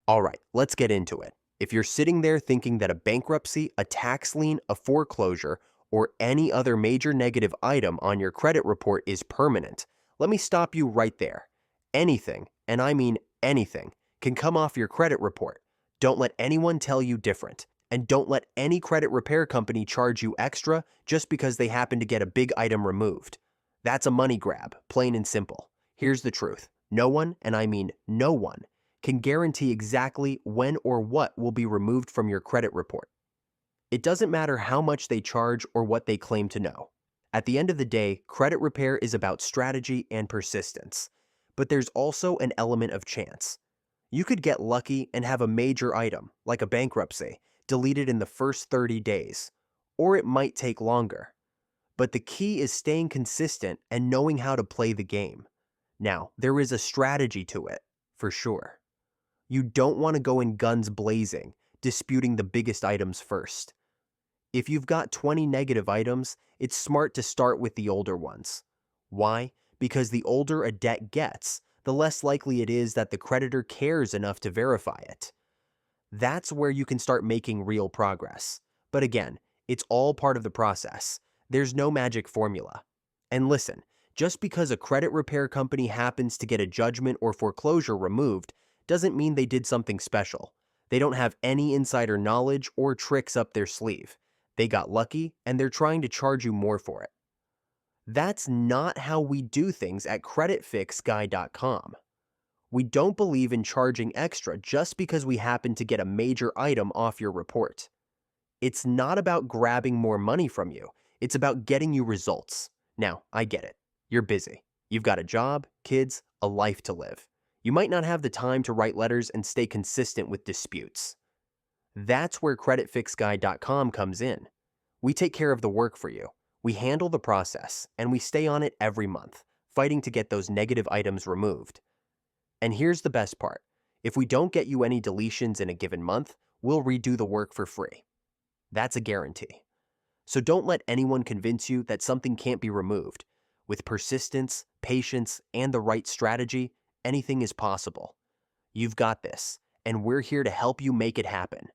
All right, let's get into it. If you're sitting there thinking that a bankruptcy, a tax lien, a foreclosure, or any other major negative item on your credit report is permanent, let me stop you right there. Anything, and I mean anything, can come off your credit report. Don't let anyone tell you different. And don't let any credit repair company charge you extra just because they happen to get a big item removed. That's a money grab, plain and simple. Here's the truth. No one, and I mean no one, can guarantee exactly when or what will be removed from your credit report. It doesn't matter how much they charge or what they claim to know. At the end of the day, credit repair is about strategy and persistence. But there's also an element of chance. You could get lucky and have a major item, like a bankruptcy, deleted in the first 30 days. Or it might take longer. But the key is staying consistent and knowing how to play the game. Now, there is a strategy to it, for sure. You don't want to go in guns blazing, disputing the biggest items first. If you've got 20 negative items, it's smart to start with the older ones. Why? Because the older a debt gets, the less likely it is that the creditor cares enough to verify it. That's where you can start making real progress. But again, it's all part of the process. There's no magic formula. And listen, just because a credit repair company happens to get a judgment or foreclosure removed doesn't mean they did something special. They don't have any insider knowledge or tricks up their sleeve. They got lucky and they're trying to charge you more for it. That's not how we do things at creditfixguy.com. We don't believe in charging extra just because we happen to get a major item off your report. It's not about grabbing more money from you. It's about getting you results. Now, I get it. You're busy. You've got a job, kids, a life to live. You might not have the time to write letters and stay consistent with disputes. That's where creditfixguy.com comes in. We take care of the work for you. We handle the process, and we stay on it every month, fighting to get those negative items removed. And here's the best part. If we don't get you any deletions in a given month, we'll redo the work for free. That's a guarantee. So don't let anyone convince you that something can't be removed. With persistence, patience, and the right strategy, anything is possible. You've got this, and we're here to help you make it happen.